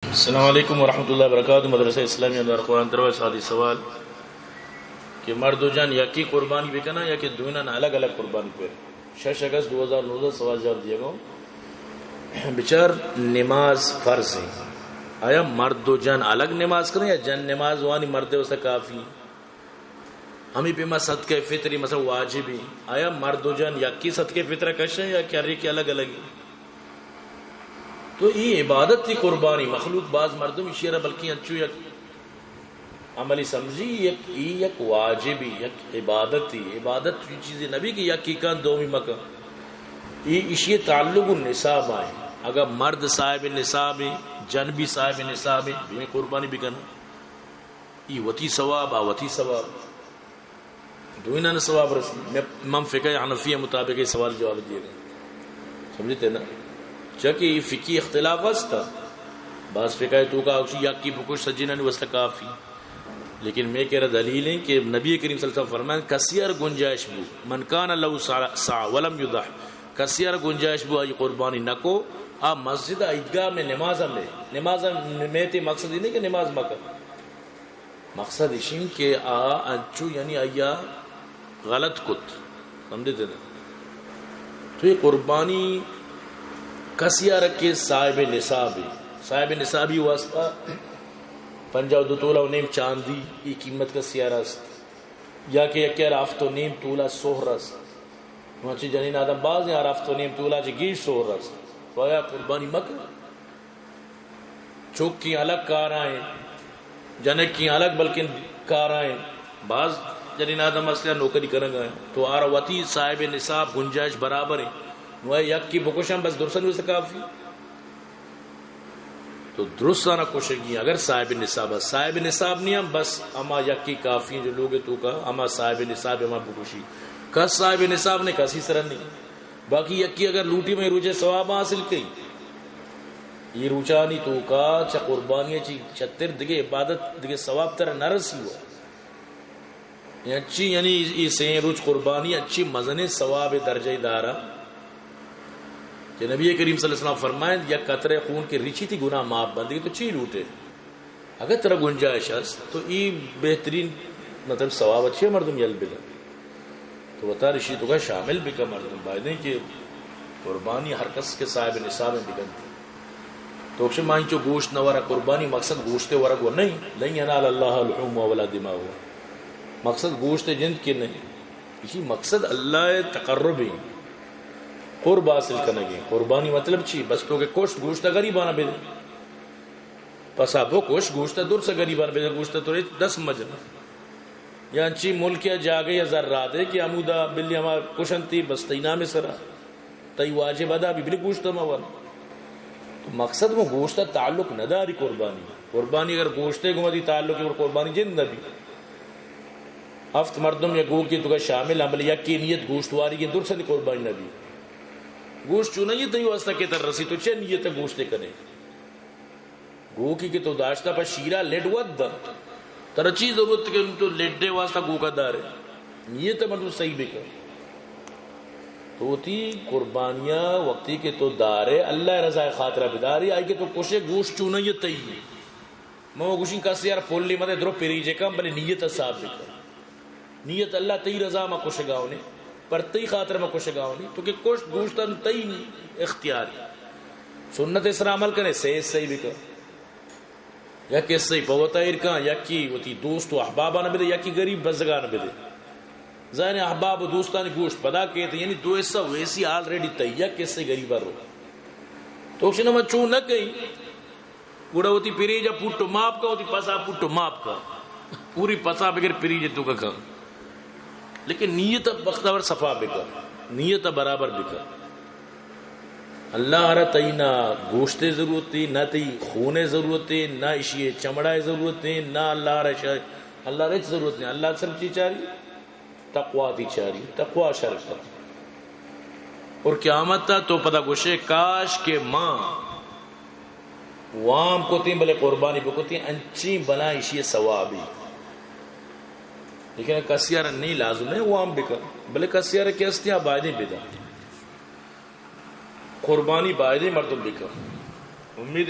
السلام علیکم ورحمۃ اللہ وبرکاتہ۔ مدرسہ اسلامیہ قرآن دروازہ سادی سوال کہ مرد و جان یکی قربانی بکنا یا کہ دونوں الگ الگ قربانی پر 6 اگست 2019 سوال جواب دیا گا۔ بچار نماز فرض ہے، آیا مرد و جان الگ نماز کریں یا جن نماز وانی مرد اس کافی؟ ہمیں پہ صدقہ فطری مثلا واجبی، آیا مرد و جان یکی صدقہ فطرہ کش ہے یا کیا ری کے الگ الگ ہے؟ تو یہ عبادت تھی قربانی، مخلوق بعض مردم اشیرہ بلکہ اچھو یک عملی سمجھی، یک واجبی، یک عبادت تھی۔ عبادت چیزیں نبی کی یکی کان دومی مکہ، یہ اشیے تعلق النصاب آئے۔ اگر مرد صاحب نصاب ہے، جن بھی صاحب نصاب ہے، بھی قربانی بھی کرنا، یہ وتی ثواب آوتی ثواب دوئنا نے ثواب رسی۔ میں امام فقہ حنفیہ مطابق یہ سوال جواب دیے گا، سمجھتے نا؟ چاکہ یہ فقی اختلاف استا، بعض فقہ تو کا یکی بکش سجینہ نے وسط کافی، لیکن میں کہہ رہا دلیل ہے کہ نبی کریم صلی اللہ علیہ وسلم فرمائیں کثیر گنجائش بو من کان لو سا ولم یضح، کثیر گنجائش بو ای قربانی نکو آ مسجد عیدگاہ میں نماز لے۔ نماز میں تے مقصد ہی نہیں کہ نماز مکہ، مقصد اشین کہ آ انچو یعنی آیا غلط کت، سمجھتے نا؟ تو یہ قربانی کسیہ رکھے صاحب نصابی، صاحب نصابی واسطہ 52 تولہ و نیم چاندی ای قیمت کا سیارہ است، یا کہ یک رافت و نیم تولہ سوہر است، وہاں جنین آدم باز ہیں رافت و نیم تولہ چی گیش سوہر است، تو آیا قربانی مکہ؟ چوک کی الگ کار آئیں، جنک کی الگ بلکہ کار آئیں، بعض جنین آدم اصلیہ نوکری کرنگ آئیں، تو آرہ وطی صاحب نصاب گنجائش برابر ہیں، نوائے یک کی بکشم بس درستان ہوئے سے کافی، تو درستانہ کشگی اگر صاحب نصاب ہے، صاحب نصاب نہیں ہم بس اما یک کی کافی ہیں جو لوگ تو کا اما صاحب نصاب اما بکشی، کس صاحب نصاب نے کسی سرن نہیں، باقی یک کی اگر لوٹی میں روچے ثواب حاصل کی، یہ روچانی تو کا چا قربانی چی چھتر دگے عبادت دگے ثواب ترہ نرسی ہوا، یہ اچھی یعنی یہ سین روچ قربانی اچھی مزن ثواب درجہ دارہ کہ نبی کریم صلی اللہ علیہ وسلم فرمائیں یا قطرے خون کے ریچی تھی گناہ معاف بندگی تو چی لوٹے، اگر ترہ گنجائش ہے تو یہ بہترین مطلب ثواب اچھی ہے مردم یل بگا، تو بتا رشی تو کا شامل بکا مردم بائدیں کہ قربانی ہر کس کے صاحب نصاب میں بگنتی، تو اکشن مائن چو گوشت نورا قربانی مقصد گوشت ورگ وہ نہیں، لن ینال اللہ الحوم ولا دماء ہوا، مقصد گوشت جند کی نہیں، اسی مقصد اللہ تقربی قرب حاصل کرنے گے۔ قربانی مطلب چی بس تو کہ کوشت گوشت غریبانہ بے دے، پس آپ وہ کوشت گوشت دور سے غریبانہ بے دے، گوشت تو 10 مجنہ یا چی ملک یا جاگے یا ذرات ہے کہ عمودہ بلی ہمارا کشنتی بس تینا میں سرا تی واجب ادا بھی بلی گوشت موانا، تو مقصد وہ گوشت تعلق نداری قربانی، قربانی اگر گوشتے گمتی تعلق ہے قربانی جن نبی ہفت مردم یا گو کی تو کا شامل عمل یا کی نیت گوشتواری کی دور سے قربانی نبی گوشت چونہ یہ تیو واسطہ کے تر رسی تو چھے نیت گوشتے کنے گو کی تو داشتہ پر شیرہ لیڈ ود دا ترچی ضرورت کہ ان تو لیڈے واسطہ گو کا دار ہے، نیت مردم صحیح بکر تو تی قربانیاں وقتی کے تو دار ہے، اللہ رضا خاطرہ بداری آئی کہ تو کشے گوشت چونہ یہ تیو مو گوشن کسی یار پولی مدے درو پیریجے کم بلے نیت صاحب بکر، نیت اللہ تی رضا ما کشگاؤ نے پر تی خاطر میں کشگاؤ نہیں، تو کہ کشت گوشتن تی اختیاری سنت اس را عمل کرے صحیح بھی کر، یا کہ صحیح پوتا ارکان یا کی وتی دوست و احبابہ نہ بدے یا کی غریب بزگاہ نہ بدے، ظاہر احباب و دوستان گوشت پدا کہتے یعنی دو ایسا ویسی آلریڈی تی یا کہ صحیح غریبہ رو تو اکشنہ میں چون نہ کہیں گوڑا ہوتی پیریجا پوٹو ماپ کا ہوتی پسا پوٹو ماپ کا پوری پسا بگر پیریجا تو کا کھا، لیکن نیت بختور صفا بکا، نیت برابر بکا، اللہ آرہ تی نہ گوشت ضرورت تھی، نہ تی خون ضرورت تھی، نہ اشیے چمڑا ضرورت تھی، نہ اللہ آرہ اللہ رچ ضرورت نہیں، اللہ صرف چی چاری تقوی تی چاری، تقوی شرک اور قیامت تا تو پتہ گوشے کاش کے ماں وام کو تھی بلے قربانی بکو تھی انچی بنا اشیے ثوابی، لیکن کسیارہ نہیں لازم ہے وام بکا بلے کسیارہ کی استیاں بائدیں بیدا قربانی بائدیں مردم بکا، امید